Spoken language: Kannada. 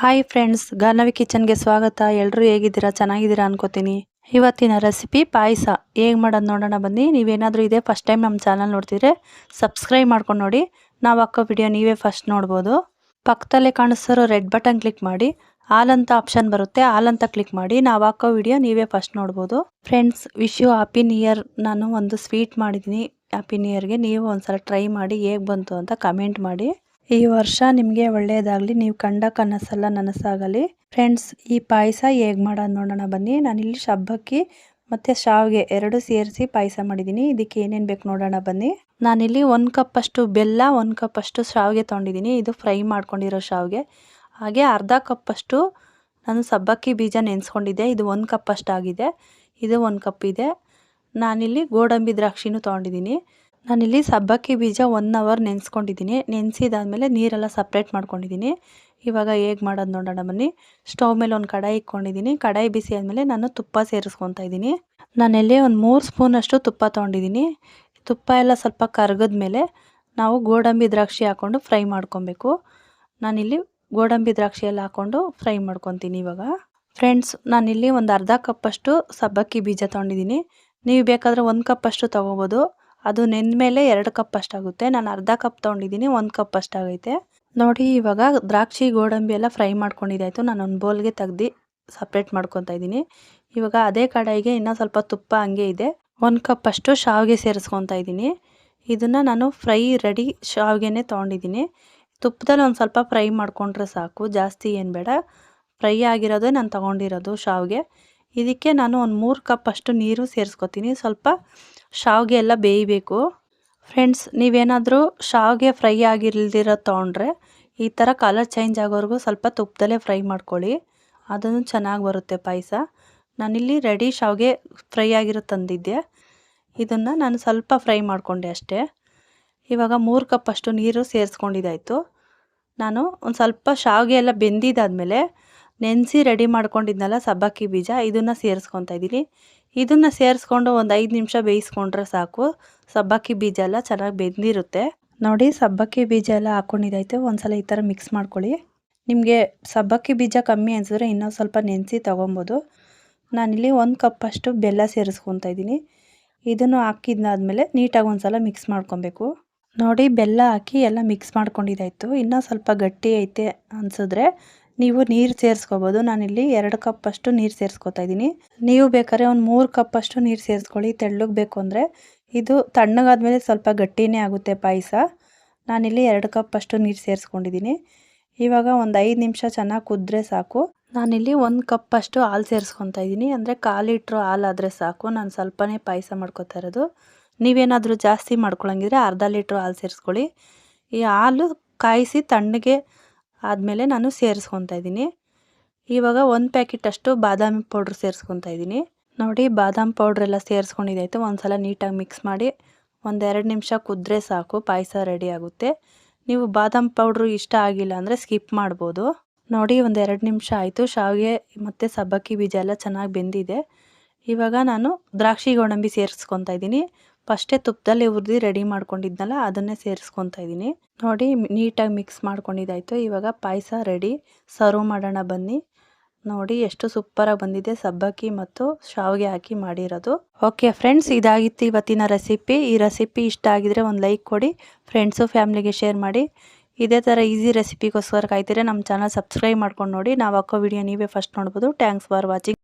ಹಾಯ್ ಫ್ರೆಂಡ್ಸ್, ಗಾರ್ನವಿ ಕಿಚನ್ಗೆ ಸ್ವಾಗತ. ಎಲ್ಲರೂ ಹೇಗಿದ್ದೀರಾ? ಚೆನ್ನಾಗಿದ್ದೀರಾ ಅನ್ಕೋತೀನಿ. ಇವತ್ತಿನ ರೆಸಿಪಿ ಪಾಯಸ ಹೇಗೆ ಮಾಡೋದು ನೋಡೋಣ ಬನ್ನಿ. ನೀವೇನಾದರೂ ಇದೆ ಫಸ್ಟ್ ಟೈಮ್ ನಮ್ಮ ಚಾನಲ್ ನೋಡ್ತಿದ್ರೆ ಸಬ್ಸ್ಕ್ರೈಬ್ ಮಾಡ್ಕೊಂಡು ನೋಡಿ. ನಾವು ಹಾಕೋ ವಿಡಿಯೋ ನೀವೇ ಫಸ್ಟ್ ನೋಡ್ಬೋದು. ಪಕ್ಕದಲ್ಲೇ ಕಾಣಿಸ್ತಿರೋ ರೆಡ್ ಬಟನ್ ಕ್ಲಿಕ್ ಮಾಡಿ, ಆಲ್ ಅಂತ ಆಪ್ಷನ್ ಬರುತ್ತೆ, ಆಲ್ ಅಂತ ಕ್ಲಿಕ್ ಮಾಡಿ ನಾವು ಹಾಕೋ ವಿಡಿಯೋ ನೀವೇ ಫಸ್ಟ್ ನೋಡ್ಬೋದು. Friends, wish you happy new year. ನಾನು ಒಂದು ಸ್ವೀಟ್ ಮಾಡಿದ್ದೀನಿ ಹ್ಯಾಪಿ ನ್ಯೂ ಇಯರ್ಗೆ. ನೀವು ಒಂದ್ಸಲ ಟ್ರೈ ಮಾಡಿ ಹೇಗೆ ಬಂತು ಅಂತ ಕಮೆಂಟ್ ಮಾಡಿ. ಈ ವರ್ಷ ನಿಮಗೆ ಒಳ್ಳೆಯದಾಗಲಿ, ನೀವು ಕಂಡ ಕನಸೆಲ್ಲ ನನಸಾಗಲಿ. ಫ್ರೆಂಡ್ಸ್, ಈ ಪಾಯಸ ಹೇಗೆ ಮಾಡೋದು ನೋಡೋಣ ಬನ್ನಿ. ನಾನಿಲ್ಲಿ ಸಬ್ಬಕ್ಕಿ ಮತ್ತು ಶಾವಿಗೆ ಎರಡು ಸೇರಿಸಿ ಪಾಯಸ ಮಾಡಿದ್ದೀನಿ. ಇದಕ್ಕೆ ಏನೇನು ಬೇಕು ನೋಡೋಣ ಬನ್ನಿ. ನಾನಿಲ್ಲಿ 1 ಕಪ್ಪಷ್ಟು ಬೆಲ್ಲ, 1 ಕಪ್ಪಷ್ಟು ಶಾವಿಗೆ ತೊಗೊಂಡಿದ್ದೀನಿ. ಇದು ಫ್ರೈ ಮಾಡ್ಕೊಂಡಿರೋ ಶಾವಿಗೆ. ಹಾಗೆ ಅರ್ಧ ಕಪ್ಪಷ್ಟು ನಾನು ಸಬ್ಬಕ್ಕಿ ಬೀಜ ನೆನೆಸ್ಕೊಂಡಿದ್ದೆ. ಇದು 1 ಕಪ್ಪಷ್ಟು ಆಗಿದೆ. ಇದು 1 ಕಪ್ ಇದೆ. ನಾನಿಲ್ಲಿ ಗೋಡಂಬಿ ದ್ರಾಕ್ಷಿನೂ ತೊಗೊಂಡಿದ್ದೀನಿ. ನಾನಿಲ್ಲಿ ಸಬ್ಬಕ್ಕಿ ಬೀಜ 1 ಅವರ್ ನೆನೆಸ್ಕೊಂಡಿದ್ದೀನಿ. ನೆನೆಸಿದಾದ್ಮೇಲೆ ನೀರೆಲ್ಲ ಸಪ್ರೇಟ್ ಮಾಡ್ಕೊಂಡಿದ್ದೀನಿ. ಇವಾಗ ಹೇಗೆ ಮಾಡೋದು ನೋಡೋಣ ಬನ್ನಿ. ಸ್ಟವ್ ಮೇಲೆ ಒಂದು ಕಡಾಯಿ ಇಟ್ಕೊಂಡಿದ್ದೀನಿ. ಕಡಾಯಿ ಬಿಸಿ ಆದಮೇಲೆ ನಾನು ತುಪ್ಪ ಸೇರಿಸ್ಕೊತಾ ಇದ್ದೀನಿ. ನಾನಿಲ್ಲಿ ಒಂದು 3 ಸ್ಪೂನಷ್ಟು ತುಪ್ಪ ತೊಗೊಂಡಿದ್ದೀನಿ. ತುಪ್ಪ ಎಲ್ಲ ಸ್ವಲ್ಪ ಕರಗಿದ ಮೇಲೆ ನಾವು ಗೋಡಂಬಿ ದ್ರಾಕ್ಷಿ ಹಾಕ್ಕೊಂಡು ಫ್ರೈ ಮಾಡ್ಕೊಬೇಕು. ನಾನಿಲ್ಲಿ ಗೋಡಂಬಿ ದ್ರಾಕ್ಷಿ ಎಲ್ಲ ಹಾಕ್ಕೊಂಡು ಫ್ರೈ ಮಾಡ್ಕೊತೀನಿ ಇವಾಗ. ಫ್ರೆಂಡ್ಸ್, ನಾನಿಲ್ಲಿ ಒಂದು ಅರ್ಧ ಕಪ್ಪಷ್ಟು ಸಬ್ಬಕ್ಕಿ ಬೀಜ ತೊಗೊಂಡಿದ್ದೀನಿ. ನೀವು ಬೇಕಾದರೆ 1 ಕಪ್ಪಷ್ಟು ತೊಗೋಬೋದು. ಅದು ನೆಂದ ಮೇಲೆ 2 ಕಪ್ ಅಷ್ಟಾಗುತ್ತೆ. ನಾನು ಅರ್ಧ ಕಪ್ ತೊಗೊಂಡಿದ್ದೀನಿ, 1 ಕಪ್ ಅಷ್ಟಾಗೈತೆ ನೋಡಿ. ಇವಾಗ ದ್ರಾಕ್ಷಿ ಗೋಡಂಬಿ ಎಲ್ಲ ಫ್ರೈ ಮಾಡ್ಕೊಂಡಿದ್ದಾಯಿತು. ನಾನು ಒಂದು ಬೌಲ್ಗೆ ತೆಗ್ದು ಸಪ್ರೇಟ್ ಮಾಡ್ಕೊತಾ ಇದ್ದೀನಿ. ಇವಾಗ ಅದೇ ಕಡಾಯಿಗೆ ಇನ್ನೂ ಸ್ವಲ್ಪ ತುಪ್ಪ ಹಂಗೆ ಇದೆ. 1 ಕಪ್ ಅಷ್ಟು ಶಾವಿಗೆ ಸೇರಿಸ್ಕೊತಾ ಇದ್ದೀನಿ. ಇದನ್ನು ನಾನು ಫ್ರೈ ರೆಡಿ ಶಾವಿಗೆನೇ ತೊಗೊಂಡಿದ್ದೀನಿ. ತುಪ್ಪದಲ್ಲಿ ಒಂದು ಸ್ವಲ್ಪ ಫ್ರೈ ಮಾಡ್ಕೊಂಡ್ರೆ ಸಾಕು, ಜಾಸ್ತಿ ಏನು ಬೇಡ. ಫ್ರೈ ಆಗಿರೋದೇ ನಾನು ತೊಗೊಂಡಿರೋದು ಶಾವಿಗೆ. ಇದಕ್ಕೆ ನಾನು ಒಂದು 3 ಕಪ್ ಅಷ್ಟು ನೀರು ಸೇರಿಸ್ಕೊತೀನಿ. ಸ್ವಲ್ಪ ಶಾವಿಗೆ ಎಲ್ಲ ಬೇಯಬೇಕು. ಫ್ರೆಂಡ್ಸ್, ನೀವೇನಾದರೂ ಶಾವಿಗೆ ಫ್ರೈ ಆಗಿಲ್ದಿರೋ ತೊಗೊಂಡ್ರೆ ಈ ಥರ ಕಲರ್ ಚೇಂಜ್ ಆಗೋವರೆಗೂ ಸ್ವಲ್ಪ ತುಪ್ಪದಲ್ಲೇ ಫ್ರೈ ಮಾಡ್ಕೊಳ್ಳಿ. ಅದನ್ನು ಚೆನ್ನಾಗಿ ಬರುತ್ತೆ ಪಾಯಸ. ನಾನಿಲ್ಲಿ ರೆಡಿ ಶಾವಿಗೆ ಫ್ರೈ ಆಗಿರೋ ತಂದಿದ್ದೆ. ಇದನ್ನು ನಾನು ಸ್ವಲ್ಪ ಫ್ರೈ ಮಾಡಿಕೊಂಡೆ ಅಷ್ಟೇ. ಇವಾಗ 3 ಕಪ್ ಅಷ್ಟು ನೀರು ಸೇರಿಸ್ಕೊಂಡಿದ್ದಾಯಿತು. ನಾನು ಒಂದು ಸ್ವಲ್ಪ ಶಾವಿಗೆ ಎಲ್ಲ ಬೆಂದಿದ್ದಾದಮೇಲೆ ನೆನೆಸಿ ರೆಡಿ ಮಾಡ್ಕೊಂಡಿದ್ನಲ್ಲ ಸಬ್ಬಕ್ಕಿ ಬೀಜ, ಇದನ್ನು ಸೇರಿಸ್ಕೊತಾ ಇದ್ದೀನಿ. ಇದನ್ನು ಸೇರಿಸ್ಕೊಂಡು ಒಂದು 5 ನಿಮಿಷ ಬೇಯಿಸ್ಕೊಂಡ್ರೆ ಸಾಕು. ಸಬ್ಬಕ್ಕಿ ಬೀಜ ಎಲ್ಲ ಚೆನ್ನಾಗಿ ಬೆಂದಿರುತ್ತೆ ನೋಡಿ. ಸಬ್ಬಕ್ಕಿ ಬೀಜ ಎಲ್ಲ ಹಾಕ್ಕೊಂಡಿದ್ದಾಯಿತು. ಒಂದ್ಸಲ ಈ ಥರ ಮಿಕ್ಸ್ ಮಾಡ್ಕೊಳ್ಳಿ. ನಿಮಗೆ ಸಬ್ಬಕ್ಕಿ ಬೀಜ ಕಮ್ಮಿ ಅನಿಸಿದ್ರೆ ಇನ್ನೂ ಸ್ವಲ್ಪ ನೆನೆಸಿ ತೊಗೊಬೋದು. ನಾನಿಲ್ಲಿ 1 ಕಪ್ ಅಷ್ಟು ಬೆಲ್ಲ ಸೇರಿಸ್ಕೊತಾ ಇದ್ದೀನಿ. ಇದನ್ನು ಹಾಕಿದ್ದಾದಮೇಲೆ ನೀಟಾಗಿ ಒಂದ್ಸಲ ಮಿಕ್ಸ್ ಮಾಡ್ಕೊಬೇಕು ನೋಡಿ. ಬೆಲ್ಲ ಹಾಕಿ ಎಲ್ಲ ಮಿಕ್ಸ್ ಮಾಡ್ಕೊಂಡಿದ್ದಾಯಿತು. ಇನ್ನೂ ಸ್ವಲ್ಪ ಗಟ್ಟಿ ಐತೆ ಅನಿಸಿದ್ರೆ ನೀವು ನೀರು ಸೇರಿಸ್ಕೋಬೋದು. ನಾನಿಲ್ಲಿ 2 ಕಪ್ ಅಷ್ಟು ನೀರು ಸೇರಿಸ್ಕೊತಾ ಇದ್ದೀನಿ. ನೀವು ಬೇಕಾದ್ರೆ ಒಂದು 3 ಕಪ್ ಅಷ್ಟು ನೀರು ಸೇರಿಸ್ಕೊಳ್ಳಿ, ತೆಳ್ಳಗೆ ಬೇಕು ಅಂದರೆ. ಇದು ತಣ್ಣಗಾದ್ಮೇಲೆ ಸ್ವಲ್ಪ ಗಟ್ಟಿನೇ ಆಗುತ್ತೆ ಪಾಯಸ. ನಾನಿಲ್ಲಿ 2 ಕಪ್ ಅಷ್ಟು ನೀರು ಸೇರಿಸ್ಕೊಂಡಿದ್ದೀನಿ. ಇವಾಗ ಒಂದು 5 ನಿಮಿಷ ಚೆನ್ನಾಗಿ ಕುದ್ರೆ ಸಾಕು. ನಾನಿಲ್ಲಿ 1 ಕಪ್ ಅಷ್ಟು ಹಾಲು ಸೇರಿಸ್ಕೊತಾ ಇದ್ದೀನಿ. ಅಂದರೆ 1/4 ಲೀಟ್ರ್ ಹಾಲು ಆದರೆ ಸಾಕು. ನಾನು ಸ್ವಲ್ಪನೇ ಪಾಯಸ ಮಾಡ್ಕೊತಾ ಇರೋದು. ನೀವೇನಾದರೂ ಜಾಸ್ತಿ ಮಾಡ್ಕೊಳಂಗಿದ್ರೆ ಅರ್ಧ ಲೀಟ್ರ್ ಹಾಲು ಸೇರಿಸ್ಕೊಳ್ಳಿ. ಈ ಹಾಲು ಕಾಯಿಸಿ ತಣ್ಣಗೆ ಆದಮೇಲೆ ನಾನು ಸೇರಿಸ್ಕೊತಾ ಇದ್ದೀನಿ. ಇವಾಗ 1 ಪ್ಯಾಕೆಟ್ ಅಷ್ಟು ಬಾದಾಮಿ ಪೌಡ್ರ್ ಸೇರಿಸ್ಕೊತಾ ಇದ್ದೀನಿ ನೋಡಿ. ಬಾದಾಮಿ ಪೌಡ್ರೆಲ್ಲ ಸೇರಿಸ್ಕೊಂಡಿದ್ದಾಯಿತು. ಒಂದ್ಸಲ ನೀಟಾಗಿ ಮಿಕ್ಸ್ ಮಾಡಿ ಒಂದು 2 ನಿಮಿಷ ಕುದ್ರೆ ಸಾಕು, ಪಾಯಸ ರೆಡಿ ಆಗುತ್ತೆ. ನೀವು ಬಾದಾಮಿ ಪೌಡ್ರು ಇಷ್ಟ ಆಗಿಲ್ಲ ಅಂದರೆ ಸ್ಕಿಪ್ ಮಾಡ್ಬೋದು ನೋಡಿ. ಒಂದು 2 ನಿಮಿಷ ಆಯಿತು. ಶಾವಿಗೆ ಮತ್ತು ಸಬ್ಬಕ್ಕಿ ಬೀಜ ಎಲ್ಲ ಚೆನ್ನಾಗಿ ಬೆಂದಿದೆ. ಇವಾಗ ನಾನು ದ್ರಾಕ್ಷಿ ಗೋಡಂಬಿ ಸೇರಿಸ್ಕೊತಾ ಇದ್ದೀನಿ. ಫಸ್ಟೇ ತುಪ್ಪದಲ್ಲಿ ಹುರಿದು ರೆಡಿ ಮಾಡ್ಕೊಂಡಿದ್ನಲ್ಲ ಅದನ್ನೇ ಸೇರಿಸ್ಕೊತಾ ಇದ್ದೀನಿ ನೋಡಿ. ನೀಟಾಗಿ ಮಿಕ್ಸ್ ಮಾಡ್ಕೊಂಡಿದ್ದಾಯಿತು. ಇವಾಗ ಪಾಯಸ ರೆಡಿ. ಸರ್ವ್ ಮಾಡೋಣ ಬನ್ನಿ. ನೋಡಿ ಎಷ್ಟು ಸೂಪರಾಗಿ ಬಂದಿದೆ, ಸಬ್ಬಕ್ಕಿ ಮತ್ತು ಶಾವಿಗೆ ಹಾಕಿ ಮಾಡಿರೋದು. ಓಕೆ ಫ್ರೆಂಡ್ಸ್, ಇದಾಗಿತ್ತು ಇವತ್ತಿನ ರೆಸಿಪಿ. ಈ ರೆಸಿಪಿ ಇಷ್ಟ ಆಗಿದ್ರೆ ಒಂದು ಲೈಕ್ ಕೊಡಿ. ಫ್ರೆಂಡ್ಸು ಫ್ಯಾಮ್ಲಿಗೆ ಶೇರ್ ಮಾಡಿ. ಇದೇ ಥರ ಈಸಿ ರೆಸಿಪಿಗೋಸ್ಕರ ಕಾಯ್ತಿದ್ರೆ ನಮ್ಮ ಚಾನಲ್ ಸಬ್ಸ್ಕ್ರೈಬ್ ಮಾಡ್ಕೊಂಡು ನೋಡಿ. ನಾವು ಹಾಕೋ ವಿಡಿಯೋ ನೀವೇ ಫಸ್ಟ್ ನೋಡ್ಬೋದು. Thanks for watching.